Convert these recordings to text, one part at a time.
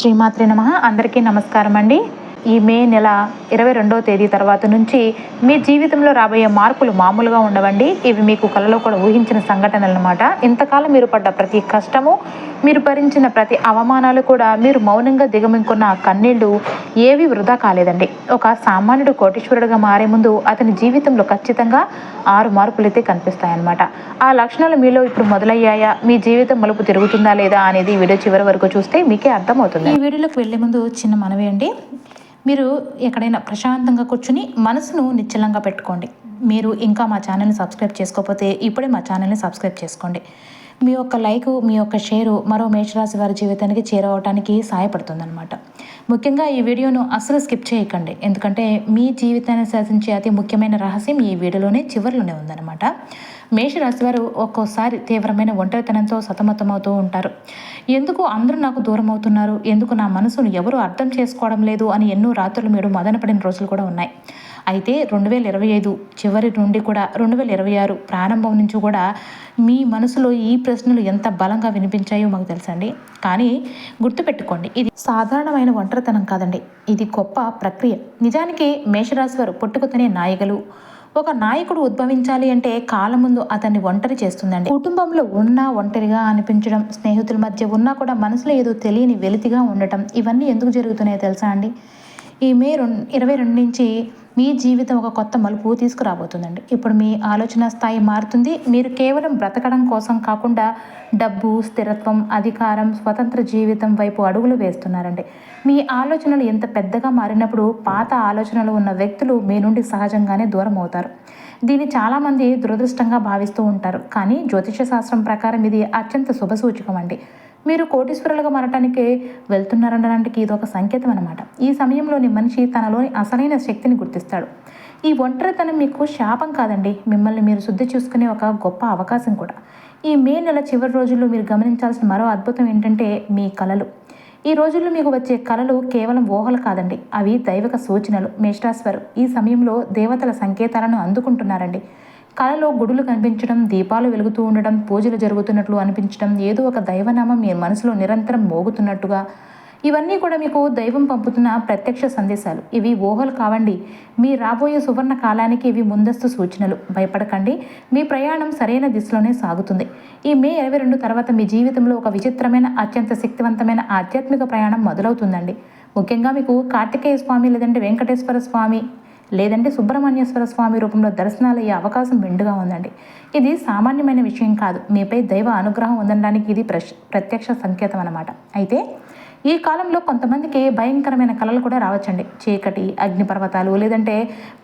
శ్రీమాత్రే నమః. అందరికీ నమస్కారం అండి. ఈ మే నెల 22వ తేదీ తర్వాత నుంచి మీ జీవితంలో రాబోయే మార్పులు మామూలుగా ఉండవండి. ఇవి మీకు కలలో కూడా ఊహించిన సంఘటనలు అన్నమాట. ఇంతకాలం మీరు పడ్డ ప్రతి కష్టము, మీరు భరించిన ప్రతి అవమానాలు కూడా, మీరు మౌనంగా దిగమింగుకున్న ఆ కన్నీళ్లు ఏవి వృధా కాలేదండి. ఒక సామాన్యుడు కోటీశ్వరుడుగా మారే ముందు అతని జీవితంలో ఖచ్చితంగా 6 మార్పులైతే కనిపిస్తాయన్నమాట. ఆ లక్షణాలు మీలో ఇప్పుడు మొదలయ్యాయా? మీ జీవితం మలుపు తిరుగుతుందా లేదా అనేది ఈ వీడియో చివరి వరకు చూస్తే మీకే అర్థమవుతుంది. ఈ వీడియోలోకి వెళ్లే ముందు చిన్న మనవి అండి. మీరు ఎక్కడైనా ప్రశాంతంగా కూర్చుని మనసును నిశ్చలంగా పెట్టుకోండి. మీరు ఇంకా మా ఛానల్ని సబ్స్క్రైబ్ చేసుకోకపోతే ఇప్పుడే మా ఛానల్ని సబ్స్క్రైబ్ చేసుకోండి. మీ యొక్క లైకు, మీ యొక్క షేరు మరో మేషరాశి వారి జీవితానికి చేరవటానికి సహాయపడుతుందన్నమాట. ముఖ్యంగా ఈ వీడియోను అస్సలు స్కిప్ చేయకండి. ఎందుకంటే మీ జీవితాన్ని శాసించే అతి ముఖ్యమైన రహస్యం ఈ వీడియోలోనే చివరిలోనే ఉందన్నమాట. మేషరాశి వారు ఒక్కోసారి తీవ్రమైన ఒంటరితనంతో సతమతమవుతూ ఉంటారు. ఎందుకు అందరూ నాకు దూరం అవుతున్నారు, ఎందుకు నా మనసును ఎవరు అర్థం చేసుకోవడం లేదు అని ఎన్నో రాత్రులు మీరు మదనపడిన రోజులు కూడా ఉన్నాయి. అయితే 2025 చివరి నుండి కూడా 2026 ప్రారంభం నుంచి కూడా మీ మనసులో ఈ ప్రశ్నలు ఎంత బలంగా వినిపించాయో మాకు తెలుసండి. కానీ గుర్తుపెట్టుకోండి, ఇది సాధారణమైన ఒంటరితనం కాదండి, ఇది గొప్ప ప్రక్రియ. నిజానికి మేషరాశి వారు పుట్టుకతోనే నాయకులు. ఒక నాయకుడు ఉద్భవించాలి అంటే కాలం ముందు అతన్ని ఒంటరి చేస్తుందండి. కుటుంబంలో ఉన్నా ఒంటరిగా అనిపించడం, స్నేహితుల మధ్య ఉన్నా కూడా మనసులో ఏదో తెలియని వెలితిగా ఉండటం, ఇవన్నీ ఎందుకు జరుగుతున్నాయో తెలుసా అండి? ఈ మే 22 నుంచి మీ జీవితం ఒక కొత్త మలుపు తీసుకురాబోతుందండి. ఇప్పుడు మీ ఆలోచన స్థాయి మారుతుంది. మీరు కేవలం బ్రతకడం కోసం కాకుండా డబ్బు, స్థిరత్వం, అధికారం, స్వతంత్ర జీవితం వైపు అడుగులు వేస్తున్నారండి. మీ ఆలోచనలు ఎంత పెద్దగా మారినప్పుడు పాత ఆలోచనలు ఉన్న వ్యక్తులు మీ నుండి సహజంగానే దూరం అవుతారు. దీన్ని చాలామంది దురదృష్టంగా భావిస్తూ ఉంటారు. కానీ జ్యోతిష శాస్త్రం ప్రకారం ఇది అత్యంత శుభసూచకం అండి. మీరు కోటీశ్వరులుగా మారటానికి వెళ్తున్నారనడానికి ఇది ఒక సంకేతం అన్నమాట. ఈ సమయంలోని మనిషి తనలోని అసలైన శక్తిని గుర్తిస్తాడు. ఈ ఒంటరితనం మీకు శాపం కాదండి, మిమ్మల్ని మీరు శుద్ధి చూసుకునే ఒక గొప్ప అవకాశం కూడా. ఈ మే నెల చివరి రోజుల్లో మీరు గమనించాల్సిన మరో అద్భుతం ఏంటంటే మీ కలలు. ఈ రోజుల్లో మీకు వచ్చే కలలు కేవలం ఊహలు కాదండి, అవి దైవిక సూచనలు. మేషరాశి వారు ఈ సమయంలో దేవతల సంకేతాలను అందుకుంటున్నారండి. కలలో గుడులు కనిపించడం, దీపాలు వెలుగుతూ ఉండడం, పూజలు జరుగుతున్నట్లు అనిపించడం, ఏదో ఒక దైవనామం మీ మనసులో నిరంతరం మోగుతున్నట్టుగా, ఇవన్నీ కూడా మీకు దైవం పంపుతున్న ప్రత్యక్ష సందేశాలు. ఇవి ఊహలు కావండి, మీ రాబోయే సువర్ణ కాలానికి ఇవి ముందస్తు సూచనలు. భయపడకండి, మీ ప్రయాణం సరైన దిశలోనే సాగుతుంది. ఈ మే 22 తర్వాత మీ జీవితంలో ఒక విచిత్రమైన, అత్యంత శక్తివంతమైన ఆధ్యాత్మిక ప్రయాణం మొదలవుతుందండి. ముఖ్యంగా మీకు కార్తికేయ స్వామి, లేదంటే వెంకటేశ్వర స్వామి, లేదంటే సుబ్రహ్మణ్యేశ్వర స్వామి రూపంలో దర్శనాలు అయ్యే అవకాశం మెండుగా ఉందండి. ఇది సామాన్యమైన విషయం కాదు, మీపై దైవ అనుగ్రహం ఉండడానికి ఇది ప్రత్యక్ష సంకేతం అన్నమాట. అయితే ఈ కాలంలో కొంతమందికి భయంకరమైన కళలు కూడా రావచ్చండి. చీకటి, అగ్నిపర్వతాలు, లేదంటే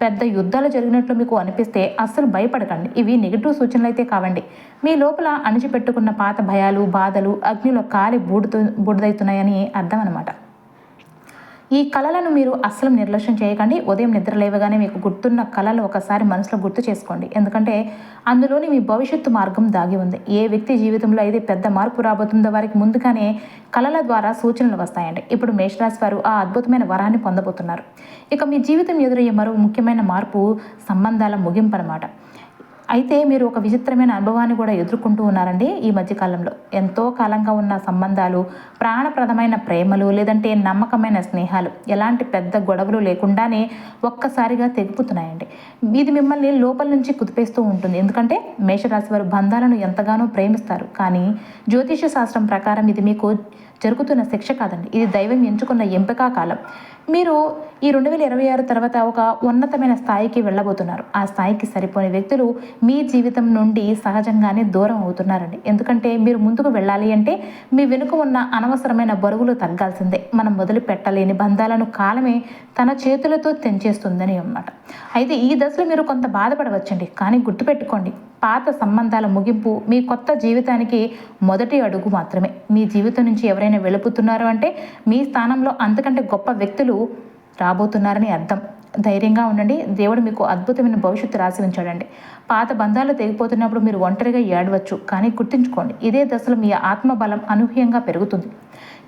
పెద్ద యుద్ధాలు జరిగినట్లు మీకు అనిపిస్తే అస్సలు భయపడకండి. ఇవి నెగిటివ్ సూచనలు అయితే కావండి. మీ లోపల అణిచిపెట్టుకున్న పాత భయాలు, బాధలు అగ్నిలో కాలి బూడిదవుతున్నాయని అర్థం అన్నమాట. ఈ కళలను మీరు అస్సలు నిర్లక్ష్యం చేయకండి. ఉదయం నిద్ర లేవగానే మీకు గుర్తున్న కళలు ఒకసారి మనసులో గుర్తు చేసుకోండి. ఎందుకంటే అందులోని మీ భవిష్యత్తు మార్గం దాగి ఉంది. ఏ వ్యక్తి జీవితంలో అయితే పెద్ద మార్పు రాబోతుందో వారికి ముందుగానే కళల ద్వారా సూచనలు వస్తాయండి. ఇప్పుడు మేషరాశి వారు ఆ అద్భుతమైన వరాన్ని పొందబోతున్నారు. ఇక మీ జీవితం ఎదురయ్యే మరో ముఖ్యమైన మార్పు సంబంధాల ముగింపు అన్నమాట. అయితే మీరు ఒక విచిత్రమైన అనుభవాన్ని కూడా ఎదుర్కొంటూ ఉన్నారండి. ఈ మధ్యకాలంలో ఎంతో కాలంగా ఉన్న సంబంధాలు, ప్రాణప్రదమైన ప్రేమలు, లేదంటే నమ్మకమైన స్నేహాలు ఎలాంటి పెద్ద గొడవలు లేకుండానే ఒక్కసారిగా తెగిపోతున్నాయండి. ఇది మిమ్మల్ని లోపల నుంచి కుదిపేస్తూ ఉంటుంది. ఎందుకంటే మేషరాశి వారు బంధాలను ఎంతగానో ప్రేమిస్తారు. కానీ జ్యోతిష శాస్త్రం ప్రకారం ఇది మీకు జరుగుతున్న శిక్ష కాదండి, ఇది దైవం ఎంచుకున్న ఎంపిక కాలం. మీరు ఈ 2026 తర్వాత ఒక ఉన్నతమైన స్థాయికి వెళ్ళబోతున్నారు. ఆ స్థాయికి సరిపోని వ్యక్తులు మీ జీవితం నుండి సహజంగానే దూరం అవుతున్నారండి. ఎందుకంటే మీరు ముందుకు వెళ్ళాలి అంటే మీ వెనుక ఉన్న అనవసరమైన బరువులు తగ్గాల్సిందే. మనం మొదలు పెట్టలేని బంధాలను కాలమే తన చేతులతో తెంచేస్తుందని అన్నమాట. అయితే ఈ దశలో మీరు కొంత బాధపడవచ్చండి, కానీ గుర్తుపెట్టుకోండి, పాత సంబంధాల ముగింపు మీ కొత్త జీవితానికి మొదటి అడుగు మాత్రమే. మీ జీవితం నుంచి ఎవరైనా వెలుపుతున్నారు అంటే మీ స్థానంలో అంతకంటే గొప్ప వ్యక్తులు రాబోతున్నారని అర్థం. ధైర్యంగా ఉండండి, దేవుడు మీకు అద్భుతమైన భవిష్యత్తు రాసి ఉంచాడండి. పాత బంధాలు తెగిపోతున్నప్పుడు మీరు ఒంటరిగా ఏడవచ్చు, కానీ గుర్తుంచుకోండి, ఇదే దశలో మీ ఆత్మబలం అనూహ్యంగా పెరుగుతుంది.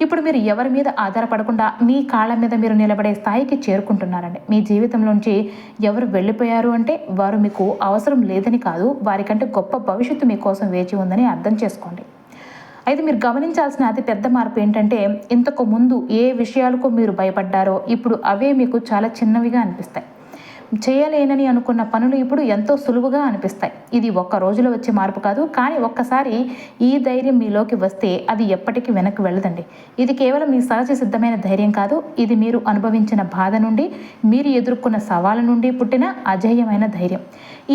ఇప్పుడు మీరు ఎవరి మీద ఆధారపడకుండా మీ కాళ్ళ మీద మీరు నిలబడే స్థాయికి చేరుకుంటున్నారండి. మీ జీవితంలోంచి ఎవరు వెళ్ళిపోయారు అంటే వారు మీకు అవసరం లేదని కాదు, వారికంటే గొప్ప భవిష్యత్తు మీకోసం వేచి ఉందని అర్థం చేసుకోండి. అయితే మీరు గమనించాల్సిన అతి పెద్ద మార్పు ఏంటంటే, ఇంతకు ముందు ఏ విషయాలకు మీరు భయపడ్డారో ఇప్పుడు అవే మీకు చాలా చిన్నవిగా అనిపిస్తాయి. చేయలేనని అనుకున్న పనులు ఇప్పుడు ఎంతో సులువుగా అనిపిస్తాయి. ఇది ఒక్క రోజులో వచ్చే మార్పు కాదు, కానీ ఒక్కసారి ఈ ధైర్యం మీలోకి వస్తే అది ఎప్పటికీ వెనక్కి వెళ్ళదండి. ఇది కేవలం మీ సహజ సిద్ధమైన ధైర్యం కాదు, ఇది మీరు అనుభవించిన బాధ నుండి, మీరు ఎదుర్కొన్న సవాళ్ళ నుండి పుట్టిన అజేయమైన ధైర్యం.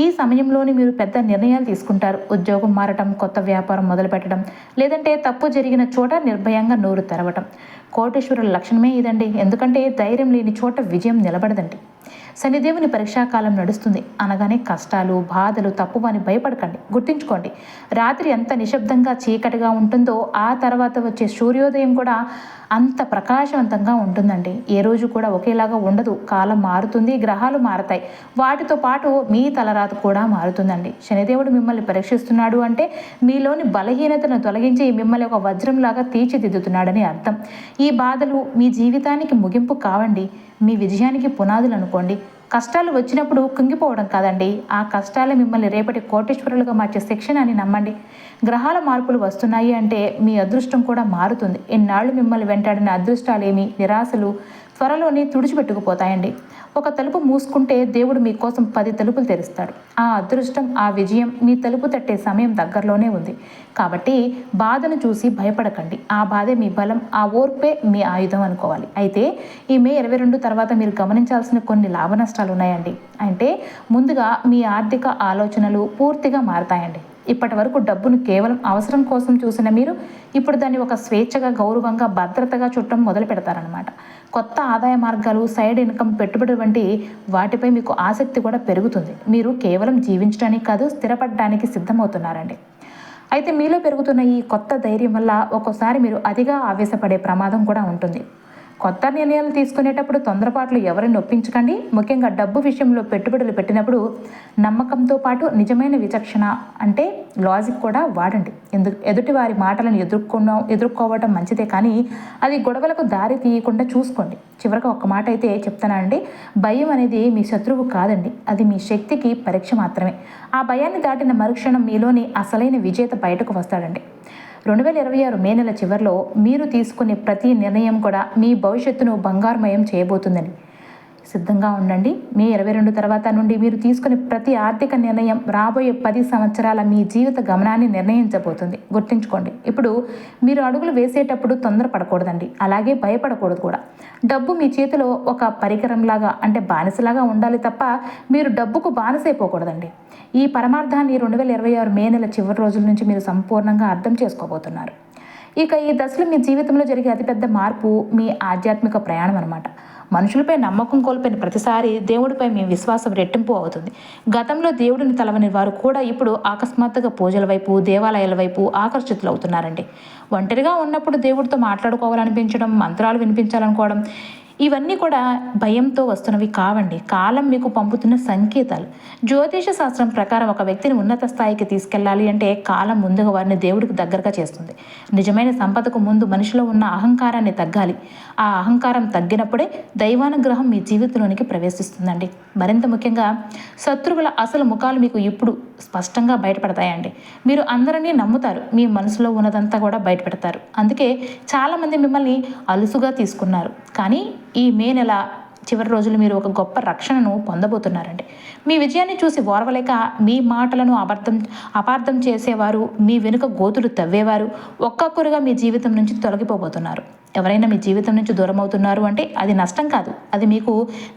ఈ సమయంలోని మీరు పెద్ద నిర్ణయాలు తీసుకుంటారు. ఉద్యోగం మారటం, కొత్త వ్యాపారం మొదలుపెట్టడం, లేదంటే తప్పు జరిగిన చోట నిర్భయంగా నోరు తెరవటం. కోటేశ్వరుల లక్షణమే ఇదండి. ఎందుకంటే ధైర్యం లేని చోట విజయం నిలబడదండి. శనిదేవుని పరీక్షాకాలం నడుస్తుంది అనగానే కష్టాలు, బాధలు తప్పు అని భయపడకండి. గుర్తుంచుకోండి, రాత్రి ఎంత నిశ్శబ్దంగా చీకటిగా ఉంటుందో ఆ తర్వాత వచ్చే సూర్యోదయం కూడా అంత ప్రకాశవంతంగా ఉంటుందండి. ఏ రోజు కూడా ఒకేలాగా ఉండదు. కాలం మారుతుంది, గ్రహాలు మారతాయి, వాటితో పాటు మీ తలరాత కూడా మారుతుందండి. శనిదేవుడు మిమ్మల్ని పరీక్షిస్తున్నాడు అంటే మీలోని బలహీనతను తొలగించి మిమ్మల్ని ఒక వజ్రంలాగా తీర్చిదిద్దుతున్నాడని అర్థం. ఈ బాధలు మీ జీవితానికి ముగింపు కావండి, మీ విజయానికి పునాదులు అనుకోండి. కష్టాలు వచ్చినప్పుడు కుంగిపోవడం కాదండి, ఆ కష్టాలే మిమ్మల్ని రేపటి కోటేశ్వరులుగా మార్చే శిక్షణ అని నమ్మండి. గ్రహాల మార్పులు వస్తున్నాయి అంటే మీ అదృష్టం కూడా మారుతుంది. ఇన్నాళ్ళు మిమ్మల్ని వెంటాడిన అదృష్టాలేమి, నిరాశలు త్వరలోనే తుడిచిపెట్టుకుపోతాయండి. ఒక తలుపు మూసుకుంటే దేవుడు మీకోసం 10 తలుపులు తెరుస్తాడు. ఆ అదృష్టం, ఆ విజయం మీ తలుపు తట్టే సమయం దగ్గరలోనే ఉంది. కాబట్టి బాధను చూసి భయపడకండి. ఆ బాధే మీ బలం, ఆ ఓర్పే మీ ఆయుధం అనుకోవాలి. అయితే ఈ మే 22 తర్వాత మీరు గమనించాల్సిన కొన్ని లాభ నష్టాలు ఉన్నాయండి. అంటే ముందుగా మీ ఆర్థిక ఆలోచనలు పూర్తిగా మారతాయండి. ఇప్పటి వరకు డబ్బును కేవలం అవసరం కోసం చూసిన మీరు ఇప్పుడు దాన్ని ఒక స్వేచ్ఛగా, గౌరవంగా, భద్రతగా చుట్టం మొదలు పెడతారనమాట. కొత్త ఆదాయ మార్గాలు, సైడ్ ఇన్కమ్, పెట్టుబడి వంటి వాటిపై మీకు ఆసక్తి కూడా పెరుగుతుంది. మీరు కేవలం జీవించడానికి కాదు, స్థిరపడడానికి సిద్ధమవుతున్నారండి. అయితే మీలో పెరుగుతున్న ఈ కొత్త ధైర్యం వల్ల ఒక్కోసారి మీరు అతిగా ఆవేశపడే ప్రమాదం కూడా ఉంటుంది. కొత్త నిర్ణయాలు తీసుకునేటప్పుడు తొందరపాట్లు ఎవరిని ఒప్పించకండి. ముఖ్యంగా డబ్బు విషయంలో పెట్టుబడులు పెట్టినప్పుడు నమ్మకంతో పాటు నిజమైన విచక్షణ అంటే లాజిక్ కూడా వాడండి. ఎదుటి వారి మాటలను ఎదుర్కోవటం మంచిదే, కానీ అది గొడవలకు దారి తీయకుండా చూసుకోండి. చివరికి ఒక్క మాట అయితే చెప్తానండి, భయం అనేది మీ శత్రువు కాదండి, అది మీ శక్తికి పరీక్ష మాత్రమే. ఆ భయాన్ని దాటిన మరుక్షణం మీలోని అసలైన విజేత బయటకు వస్తాడండి. 2026 మే నెల చివరిలో మీరు తీసుకునే ప్రతి నిర్ణయం కూడా మీ భవిష్యత్తును బంగారుమయం చేయబోతుందని సిద్ధంగా ఉండండి. మే 22 తర్వాత నుండి మీరు తీసుకునే ప్రతి ఆర్థిక నిర్ణయం రాబోయే 10 సంవత్సరాల మీ జీవిత గమనాన్ని నిర్ణయించబోతుంది. గుర్తుంచుకోండి, ఇప్పుడు మీరు అడుగులు వేసేటప్పుడు తొందరపడకూడదండి, అలాగే భయపడకూడదు కూడా. డబ్బు మీ చేతిలో ఒక పరికరంలాగా, అంటే బానిసలాగా ఉండాలి తప్ప మీరు డబ్బుకు బానిసైపోకూడదండి. ఈ పరమార్థాన్ని 2026 మే నెల చివరి రోజుల నుంచి మీరు సంపూర్ణంగా అర్థం చేసుకోబోతున్నారు. ఇక ఈ దశలో మీ జీవితంలో జరిగే అతిపెద్ద మార్పు మీ ఆధ్యాత్మిక ప్రయాణం అనమాట. మనుషులపై నమ్మకం కోల్పోయిన ప్రతిసారి దేవుడిపై మీ విశ్వాసం రెట్టింపు అవుతుంది. గతంలో దేవుడిని తలవని వారు కూడా ఇప్పుడు అకస్మాత్తుగా పూజల వైపు, దేవాలయాల వైపు ఆకర్షితులు అవుతున్నారండి. ఒంటరిగా ఉన్నప్పుడు దేవుడితో మాట్లాడుకోవాలనిపించడం, మంత్రాలు వినిపించాలనుకోవడం, ఇవన్నీ కూడా భయంతో వస్తున్నవి కావండి, కాలం మీకు పంపుతున్న సంకేతాలు. జ్యోతిష శాస్త్రం ప్రకారం ఒక వ్యక్తిని ఉన్నత స్థాయికి తీసుకెళ్లాలి అంటే కాలం ముందుగా వారిని దేవుడికి దగ్గరగా చేస్తుంది. నిజమైన సంపదకు ముందు మనిషిలో ఉన్న అహంకారాన్ని తగ్గాలి. ఆ అహంకారం తగ్గినప్పుడే దైవానుగ్రహం మీ జీవితంలోనికి ప్రవేశిస్తుందండి. మరింత ముఖ్యంగా శత్రువుల అసలు ముఖాలు మీకు ఇప్పుడు స్పష్టంగా బయటపడతాయండి. మీరు అందరినీ నమ్ముతారు, మీ మనసులో ఉన్నదంతా కూడా బయటపెడతారు. అందుకే చాలామంది మిమ్మల్ని అలుసుగా తీసుకున్నారు, కానీ ఈ మే నెల చివరి రోజులు మీరు ఒక గొప్ప రక్షణను పొందబోతున్నారండి. మీ విజయాన్ని చూసి ఓర్వలేక మీ మాటలను అపార్థం చేసేవారు, మీ వెనుక గోతులు తవ్వేవారు ఒక్కొక్కరుగా మీ జీవితం నుంచి తొలగిపోబోతున్నారు. ఎవరైనా మీ జీవితం నుంచి దూరం అవుతున్నారు అంటే అది నష్టం కాదు, అది మీకు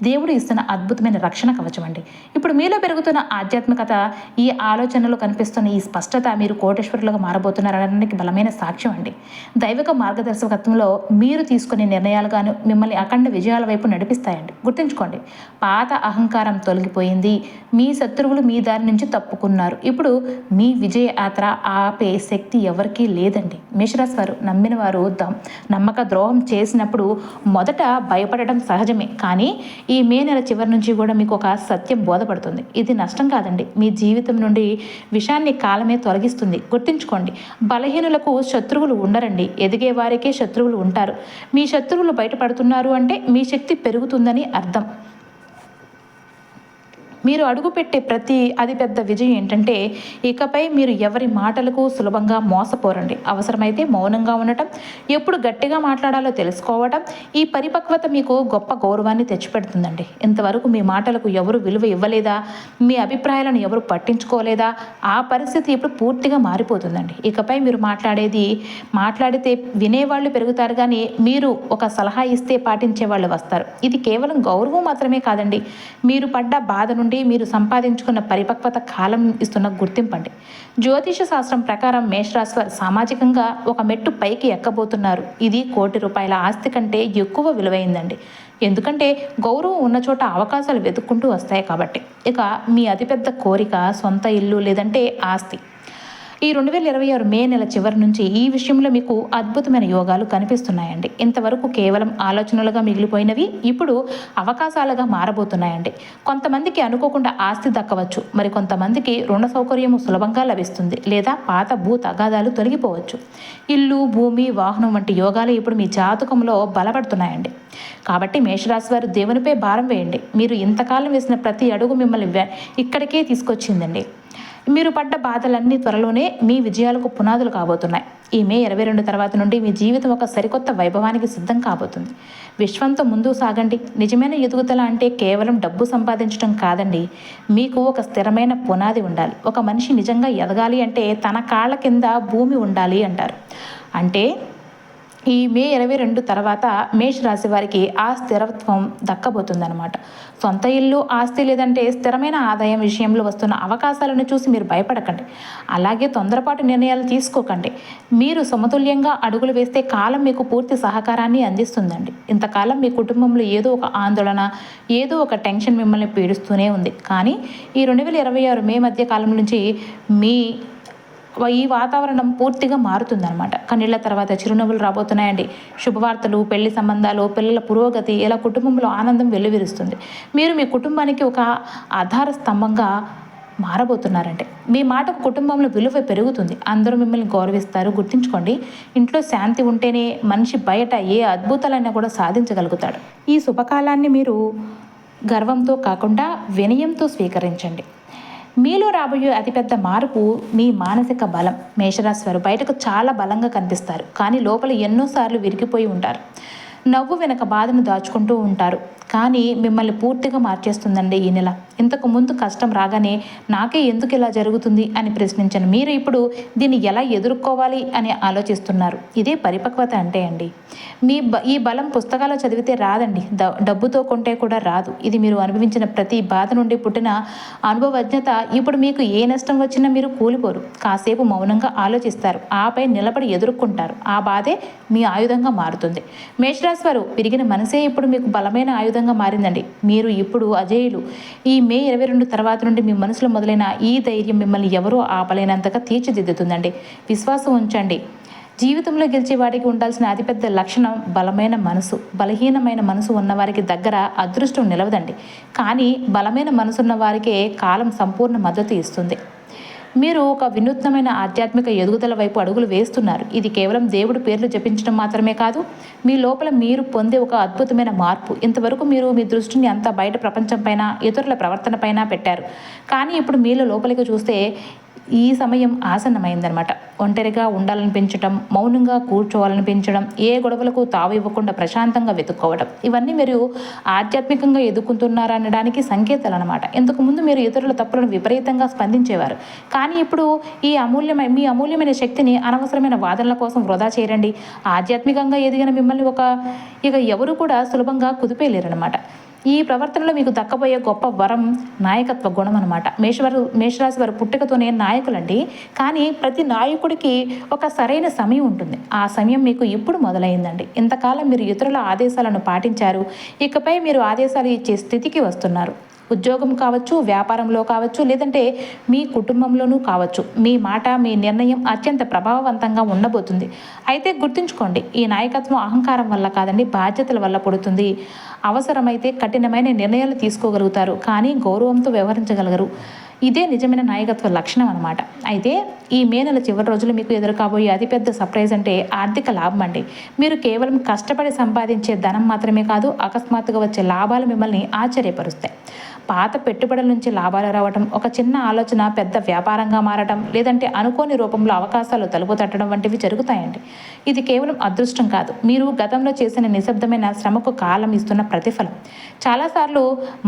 దేవుడు ఇస్తున్న అద్భుతమైన రక్షణ కవచం అండి. ఇప్పుడు మీలో పెరుగుతున్న ఆధ్యాత్మికత, ఈ ఆలోచనలో కనిపిస్తున్న ఈ స్పష్టత మీరు కోటేశ్వరులుగా మారబోతున్నారనడానికి బలమైన సాక్ష్యం అండి. దైవిక మార్గదర్శకత్వంలో మీరు తీసుకునే నిర్ణయాలు గాను మిమ్మల్ని అఖండ విజయాల వైపు నడిపిస్తాయండి. గుర్తుంచుకోండి, పాత అహంకారం తొలగిపోయింది, మీ శత్రువులు మీ దారి నుంచి తప్పుకున్నారు. ఇప్పుడు మీ విజయ యాత్ర ఆపే శక్తి ఎవరికీ లేదండి. మేషరాశి వారు, నమ్మిన వారు నమ్మక ద్రోహం చేసినప్పుడు మొదట భయపడటం సహజమే, కానీ ఈ మే నెల చివరి నుంచి కూడా మీకు ఒక సత్యం బోధపడుతుంది. ఇది నష్టం కాదండి, మీ జీవితం నుండి విషాన్ని కాలమే తొలగిస్తుంది. గుర్తుంచుకోండి, బలహీనులకు శత్రువులు ఉండరండి, ఎదిగే వారికే శత్రువులు ఉంటారు. మీ శత్రువులు బయటపడుతున్నారు అంటే మీ శక్తి పెరుగుతుందని అర్థం. మీరు అడుగుపెట్టే ప్రతి పెద్ద విజయం ఏంటంటే ఇకపై మీరు ఎవరి మాటలకు సులభంగా మోసపోరండి. అవసరమైతే మౌనంగా ఉండటం, ఎప్పుడు గట్టిగా మాట్లాడాలో తెలుసుకోవటం, ఈ పరిపక్వత మీకు గొప్ప గౌరవాన్ని తెచ్చిపెడుతుందండి. ఇంతవరకు మీ మాటలకు ఎవరు విలువ ఇవ్వలేదా, మీ అభిప్రాయాలను ఎవరు పట్టించుకోలేదా, ఆ పరిస్థితి ఇప్పుడు పూర్తిగా మారిపోతుందండి. ఇకపై మీరు మాట్లాడితే వినేవాళ్ళు పెరుగుతారు, కానీ మీరు ఒక సలహా ఇస్తే పాటించే వాళ్ళు వస్తారు. ఇది కేవలం గౌరవం మాత్రమే కాదండి, మీరు పడ్డ బాధ నుండి మీరు సంపాదించుకున్న పరిపక్వత కాలం ఇస్తున్న గుర్తింపండి. జ్యోతిష శాస్త్రం ప్రకారం మేషరాశి వారు సామాజికంగా ఒక మెట్టు పైకి ఎక్కబోతున్నారు. ఇది ₹1,00,00,000 ఆస్తి కంటే ఎక్కువ విలువైందండి. ఎందుకంటే గౌరవం ఉన్న చోట అవకాశాలు వెతుక్కుంటూ వస్తాయి కాబట్టి. ఇక మీ అతిపెద్ద కోరిక సొంత ఇల్లు లేదంటే ఆస్తి. ఈ 2026 మే నెల చివరి నుంచి ఈ విషయంలో మీకు అద్భుతమైన యోగాలు కనిపిస్తున్నాయండి. ఇంతవరకు కేవలం ఆలోచనలుగా మిగిలిపోయినవి ఇప్పుడు అవకాశాలుగా మారబోతున్నాయండి. కొంతమందికి అనుకోకుండా ఆస్తి దక్కవచ్చు, మరి కొంతమందికి రుణ సౌకర్యము సులభంగా లభిస్తుంది, లేదా పాత భూ తగాదాలు తొలగిపోవచ్చు. ఇల్లు, భూమి, వాహనం వంటి యోగాలు ఇప్పుడు మీ జాతకంలో బలపడుతున్నాయండి. కాబట్టి మేషరాశి వారు దేవునిపై భారం వేయండి. మీరు ఇంతకాలం వేసిన ప్రతి అడుగు మిమ్మల్ని ఇక్కడికే తీసుకొచ్చిందండి. మీరు పడ్డ బాధలన్నీ త్వరలోనే మీ విజయాలకు పునాదులు కాబోతున్నాయి. ఈ మే 22 తర్వాత నుండి మీ జీవితం ఒక సరికొత్త వైభవానికి సిద్ధం కాబోతుంది. విశ్వంతో ముందుకు సాగండి. నిజమైన ఎదుగుదల అంటే కేవలం డబ్బు సంపాదించడం కాదండి, మీకు ఒక స్థిరమైన పునాది ఉండాలి. ఒక మనిషి నిజంగా ఎదగాలి అంటే తన కాళ్ళ కింద భూమి ఉండాలి అంటారు. అంటే ఈ మే 22 తర్వాత మేషరాశి వారికి ఆ స్థిరత్వం దక్కబోతుందన్నమాట. సొంత ఇల్లు, ఆస్తి లేదంటే స్థిరమైన ఆదాయం విషయంలో వస్తున్న అవకాశాలను చూసి మీరు భయపడకండి. అలాగే తొందరపాటు నిర్ణయాలు తీసుకోకండి. మీరు సమతుల్యంగా అడుగులు వేస్తే కాలం మీకు పూర్తి సహకారాన్ని అందిస్తుందండి. ఇంతకాలం మీ కుటుంబంలో ఏదో ఒక ఆందోళన, ఏదో ఒక టెన్షన్ మిమ్మల్ని పీడిస్తూనే ఉంది. కానీ ఈ 2026 మే మధ్య కాలం నుంచి ఈ వాతావరణం పూర్తిగా మారుతుందన్నమాట. కన్నీళ్ల తర్వాత చిరునవ్వులు రాబోతున్నాయండి. శుభవార్తలు, పెళ్లి సంబంధాలు, పిల్లల పురోగతి, ఇలా కుటుంబంలో ఆనందం వెల్లువిరుస్తుంది. మీరు మీ కుటుంబానికి ఒక ఆధార స్తంభంగా మారబోతున్నారంటే మీ మాటకు కుటుంబంలో విలువ పెరుగుతుంది. అందరూ మిమ్మల్ని గౌరవిస్తారు. గుర్తుంచుకోండి, ఇంట్లో శాంతి ఉంటేనే మనిషి బయట ఏ అద్భుతాలైనా కూడా సాధించగలుగుతాడు. ఈ శుభకాలాన్ని మీరు గర్వంతో కాకుండా వినయంతో స్వీకరించండి. మీలో రాబోయే అతిపెద్ద మార్పు మీ మానసిక బలం. మేషరాశి వారు బయటకు చాలా బలంగా కనిపిస్తారు, కానీ లోపల ఎన్నోసార్లు విరిగిపోయి ఉంటారు. నవ్వు వెనక బాధను దాచుకుంటూ ఉంటారు, కానీ మిమ్మల్ని పూర్తిగా మార్చేస్తుందండి ఈ నెల. ఇంతకు ముందు కష్టం రాగానే నాకే ఎందుకు ఇలా జరుగుతుంది అని ప్రశ్నించను మీరు ఇప్పుడు దీన్ని ఎలా ఎదుర్కోవాలి అని ఆలోచిస్తున్నారు. ఇదే పరిపక్వత అంటే అండి. ఈ బలం పుస్తకాలు చదివితే రాదండి, డబ్బుతో కొంటే కూడా రాదు. ఇది మీరు అనుభవించిన ప్రతి బాధ నుండి పుట్టిన అనుభవజ్ఞత. ఇప్పుడు మీకు ఏ నష్టం వచ్చినా మీరు కూలిపోరు. కాసేపు మౌనంగా ఆలోచిస్తారు, ఆపై నిలబడి ఎదుర్కొంటారు. ఆ బాధే మీ ఆయుధంగా మారుతుంది. మేషరాశి వారు పెరిగిన మనసే ఇప్పుడు మీకు బలమైన ఆయుధంగా మారిందండి. మీరు ఇప్పుడు అజేయులు. ఈ మే 22 తర్వాత నుండి మీ మనసులో మొదలైన ఈ ధైర్యం మిమ్మల్ని ఎవరూ ఆపలేనంతగా తీర్చిదిద్దుతుందండి. విశ్వాసం ఉంచండి. జీవితంలో గెలిచే వాడికి ఉండాల్సిన అతిపెద్ద లక్షణం బలమైన మనసు. బలహీనమైన మనసు ఉన్నవారికి దగ్గర అదృష్టం నిలవదండి, కానీ బలమైన మనసున్న వారికే కాలం సంపూర్ణ మద్దతు ఇస్తుంది. మీరు ఒక వినూత్నమైన ఆధ్యాత్మిక ఎదుగుదల వైపు అడుగులు వేస్తున్నారు. ఇది కేవలం దేవుడి పేర్లు జపించడం మాత్రమే కాదు, మీ లోపల మీరు పొందే ఒక అద్భుతమైన మార్పు. ఇంతవరకు మీరు మీ దృష్టిని అంతా బయట ప్రపంచంపైన, ఇతరుల ప్రవర్తన పైన పెట్టారు, కానీ ఇప్పుడు మీలో లోపలికి చూస్తే ఈ సమయం ఆసన్నమైందనమాట. ఒంటరిగా ఉండాలనిపించడం, మౌనంగా కూర్చోవాలనిపించడం, ఏ గొడవలకు తావు ఇవ్వకుండా ప్రశాంతంగా వెతుక్కోవడం, ఇవన్నీ మీరు ఆధ్యాత్మికంగా ఎదుర్కొంటున్నారనడానికి సంకేతాలు అనమాట. ఇంతకుముందు మీరు ఇతరుల తప్పులను విపరీతంగా స్పందించేవారు, కానీ ఇప్పుడు మీ అమూల్యమైన శక్తిని అనవసరమైన వాదనల కోసం వృధా చేయరండి. ఆధ్యాత్మికంగా ఎదిగిన మిమ్మల్ని ఇక ఎవరు కూడా సులభంగా కుదిపేయలేరనమాట. ఈ ప్రవర్తనలో మీకు దక్కబోయే గొప్ప వరం నాయకత్వ గుణం అనమాట. మేషరాశి వారు పుట్టుకతోనే నాయకులండి, కానీ ప్రతి నాయకుడికి ఒక సరైన సమయం ఉంటుంది. ఆ సమయం మీకు ఇప్పుడు మొదలైందండి. ఇంతకాలం మీరు ఇతరుల ఆదేశాలను పాటించారు, ఇకపై మీరు ఆదేశాలు ఇచ్చే స్థితికి వస్తున్నారు. ఉద్యోగం కావచ్చు, వ్యాపారంలో కావచ్చు, లేదంటే మీ కుటుంబంలోనూ కావచ్చు, మీ మాట, మీ నిర్ణయం అత్యంత ప్రభావవంతంగా ఉండబోతుంది. అయితే గుర్తుంచుకోండి, ఈ నాయకత్వం అహంకారం వల్ల కాదండి, బాధ్యతల వల్ల పుడుతుంది. అవసరమైతే కఠినమైన నిర్ణయాలు తీసుకోగలుగుతారు, కానీ గౌరవంతో వ్యవహరించగలగరు. ఇదే నిజమైన నాయకత్వ లక్షణం అనమాట. అయితే ఈ మే నెల చివరి రోజులు మీకు ఎదురుకాబోయే అతిపెద్ద సర్ప్రైజ్ అంటే ఆర్థిక లాభం అండి. మీరు కేవలం కష్టపడి సంపాదించే ధనం మాత్రమే కాదు, అకస్మాత్తుగా వచ్చే లాభాలు మిమ్మల్ని ఆశ్చర్యపరుస్తాయి. పాత పెట్టుబడుల నుంచి లాభాలు రావటం, ఒక చిన్న ఆలోచన పెద్ద వ్యాపారంగా మారటం, లేదంటే అనుకోని రూపంలో అవకాశాలు తలుపు తట్టడం వంటివి జరుగుతాయండి. ఇది కేవలం అదృష్టం కాదు, మీరు గతంలో చేసిన నిశ్శబ్దమైన శ్రమకు కాలం ఇస్తున్న ప్రతిఫలం. చాలాసార్లు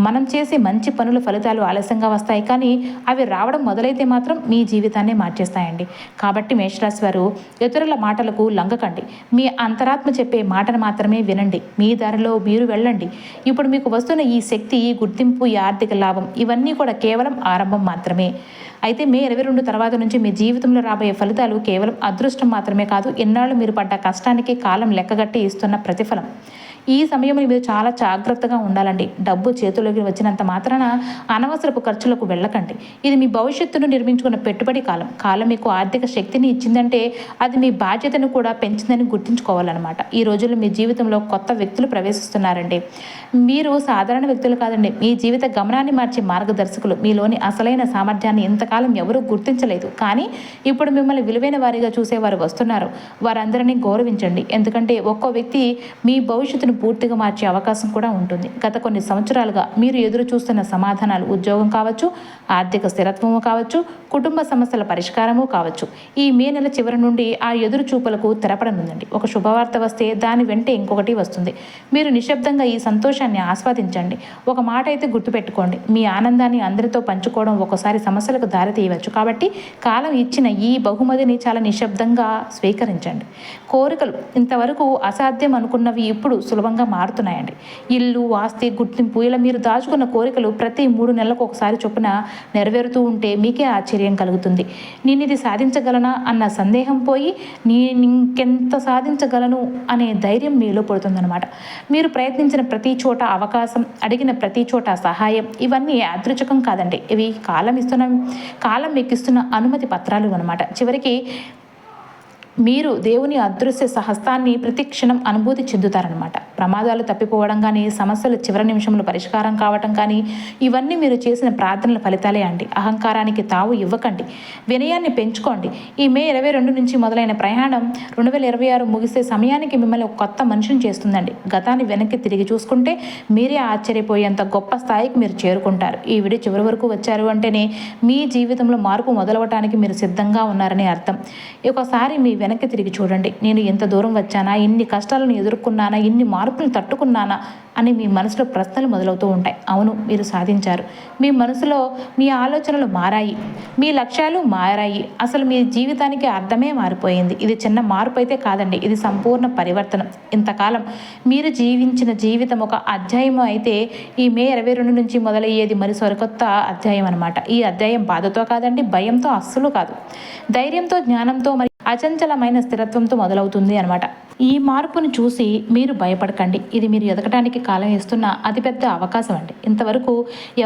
మనం చేసే మంచి పనుల ఫలితాలు ఆలస్యంగా వస్తాయి, కానీ అవి రావడం మొదలైతే మాత్రం మీ జీవితాన్ని మార్చేస్తాయండి. కాబట్టి మేషరాశి వారు ఇతరుల మాటలకు లొంగకండి. మీ అంతరాత్మ చెప్పే మాటను మాత్రమే వినండి. మీ దారిలో మీరు వెళ్ళండి. ఇప్పుడు మీకు వస్తున్న ఈ శక్తి, ఈ గుర్తింపు, ఈ ఆర్థిక లాభం ఇవన్నీ కూడా కేవలం ఆరంభం మాత్రమే. అయితే మే 22 తర్వాత నుంచి మీ జీవితంలో రాబోయే ఫలితాలు కేవలం అదృష్టం మాత్రమే కాదు, ఎన్నాళ్ళు మీరు పడ్డ కష్టానికి కాలం లెక్కగట్టి ఇస్తున్న ప్రతిఫలం. ఈ సమయంలో మీరు చాలా జాగ్రత్తగా ఉండాలండి. డబ్బు చేతుల్లోకి వచ్చినంత మాత్రాన అనవసరపు ఖర్చులకు వెళ్ళకండి. ఇది మీ భవిష్యత్తును నిర్మించుకున్న పెట్టుబడి కాలం. కాలం మీకు ఆర్థిక శక్తిని ఇచ్చిందంటే అది మీ బాధ్యతను కూడా పెంచిందని గుర్తుంచుకోవాలన్నమాట. ఈ రోజుల్లో మీ జీవితంలో కొత్త వ్యక్తులు ప్రవేశిస్తున్నారండి. మీరు సాధారణ వ్యక్తులు కాదండి, మీ జీవిత గమనాన్ని మార్చే మార్గదర్శకులు. మీలోని అసలైన సామర్థ్యాన్ని ఇంతకాలం ఎవరూ గుర్తించలేదు, కానీ ఇప్పుడు మిమ్మల్ని విలువైన వారిగా చూసేవారు వస్తున్నారు. వారందరినీ గౌరవించండి, ఎందుకంటే ఒక్కో వ్యక్తి మీ భవిష్యత్తును పూర్తిగా మార్చే అవకాశం కూడా ఉంటుంది. గత కొన్ని సంవత్సరాలుగా మీరు ఎదురు చూస్తున్న సమాధానాలు, ఉద్యోగం కావచ్చు, ఆర్థిక స్థిరత్వము కావచ్చు, కుటుంబ సమస్యల పరిష్కారము కావచ్చు, ఈ మే నెల చివరి నుండి ఆ ఎదురు చూపులకు తెరపడనుందండి. ఒక శుభవార్త వస్తే దాని వెంటే ఇంకొకటి వస్తుంది. మీరు నిశ్శబ్దంగా ఈ సంతోషాన్ని ఆస్వాదించండి. ఒక మాట అయితే గుర్తుపెట్టుకోండి, మీ ఆనందాన్ని అందరితో పంచుకోవడం ఒక్కోసారి సమస్యలకు దారి తీయవచ్చు. కాబట్టి కాలం ఇచ్చిన ఈ బహుమతిని చాలా నిశ్శబ్దంగా స్వీకరించండి. కోరికలు ఇంతవరకు అసాధ్యం అనుకున్నవి ఇప్పుడు సులభంగా మారుతున్నాయండి. ఇల్లు, ఆస్తి, గుర్తింపు, ఇలా మీరు దాచుకున్న కోరికలు ప్రతి 3 నెలలకు ఒకసారి చొప్పున నెరవేరుతూ ఉంటే మీకే ఆశ్చర్యం కలుగుతుంది. నేను ఇది సాధించగలనా అన్న సందేహం పోయి నేను ఇంకెంత సాధించగలను అనే ధైర్యం మీలో పడుతుందన్నమాట. మీరు ప్రయత్నించిన ప్రతి చోట అవకాశం, అడిగిన ప్రతి చోట సహాయం, ఇవన్నీ యాదృచ్ఛికం కాదండి. ఇవి కాలం మీకు ఇస్తున్న అనుమతి పత్రాలు అన్నమాట. చివరికి మీరు దేవుని అదృశ్య సహస్తాన్ని ప్రతి క్షణం అనుభూతి చెందుతారనమాట. ప్రమాదాలు తప్పిపోవడం కానీ, సమస్యలు చివరి నిమిషంలో పరిష్కారం కావటం కానీ, ఇవన్నీ మీరు చేసిన ప్రార్థనల ఫలితాలే అండి. అహంకారానికి తావు ఇవ్వకండి, వినయాన్ని పెంచుకోండి. ఈ మే 22 నుంచి మొదలైన ప్రయాణం 2026 ముగిసే సమయానికి మిమ్మల్ని ఒక కొత్త మనిషిని చేస్తుందండి. గతాన్ని వెనక్కి తిరిగి చూసుకుంటే మీరే ఆశ్చర్యపోయేంత గొప్ప స్థాయికి మీరు చేరుకుంటారు. ఈ వీడియో చివరి వరకు వచ్చారు అంటేనే మీ జీవితంలో మార్పు మొదలవటానికి మీరు సిద్ధంగా ఉన్నారని అర్థం. ఒకసారి మీ వెనక్కి తిరిగి చూడండి. నేను ఎంత దూరం వచ్చానా, ఇన్ని కష్టాలను ఎదుర్కొన్నానా, ఇన్ని మార్పులు తట్టుకున్నానా అని మీ మనసులో ప్రశ్నలు మొదలవుతూ ఉంటాయి. అవును, మీరు సాధించారు. మీ మనసులో మీ ఆలోచనలు మారాయి, మీ లక్ష్యాలు మారాయి. అసలు మీ జీవితానికి అర్థమే మారిపోయింది. ఇది చిన్న మార్పు అయితే కాదండి, ఇది సంపూర్ణ పరివర్తనం. ఇంతకాలం మీరు జీవించిన జీవితం ఒక అధ్యాయం అయితే ఈ మే 22 నుంచి మొదలయ్యేది మరి సరికొత్త అధ్యాయం అనమాట. ఈ అధ్యాయం బాధతో కాదండి, భయంతో అస్సలు కాదు, ధైర్యంతో, జ్ఞానంతో, మరి అచంచలమైన స్థిరత్వంతో మొదలవుతుంది అనమాట. ఈ మార్పును చూసి మీరు భయపడకండి. ఇది మీరు ఎదగటానికి కాలం ఇస్తున్న అతిపెద్ద అవకాశం అండి. ఇంతవరకు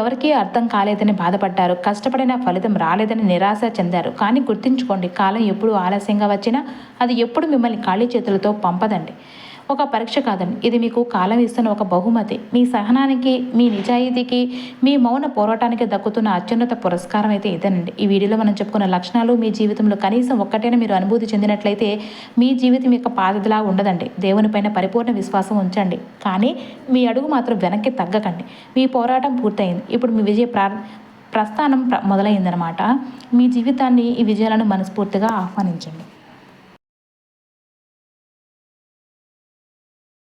ఎవరికీ అర్థం కాలేదని బాధపడ్డారు, కష్టపడిన ఫలితం రాలేదని నిరాశ చెందారు. కానీ గుర్తుంచుకోండి, కాలం ఎప్పుడు ఆలస్యంగా వచ్చినా అది ఎప్పుడు మిమ్మల్ని ఖాళీ చేతులతో పంపదండి. ఒక పరీక్ష కాదండి, ఇది మీకు కాలం ఇస్తున్న ఒక బహుమతి. మీ సహనానికి, మీ నిజాయితీకి, మీ మౌన పోరాటానికి దక్కుతున్న అత్యున్నత పురస్కారం అయితే ఇదేనండి. ఈ వీడియోలో మనం చెప్పుకున్న లక్షణాలు మీ జీవితంలో కనీసం ఒక్కటైనా మీరు అనుభూతి చెందినట్లయితే మీ జీవితం యొక్క పాతదిలా ఉండదండి. దేవునిపైన పరిపూర్ణ విశ్వాసం ఉంచండి, కానీ మీ అడుగు మాత్రం వెనక్కి తగ్గకండి. మీ పోరాటం పూర్తయింది, ఇప్పుడు మీ విజయ ప్రస్థానం మొదలైందనమాట. మీ జీవితాన్ని, ఈ విజయాలను మనస్ఫూర్తిగా ఆహ్వానించండి.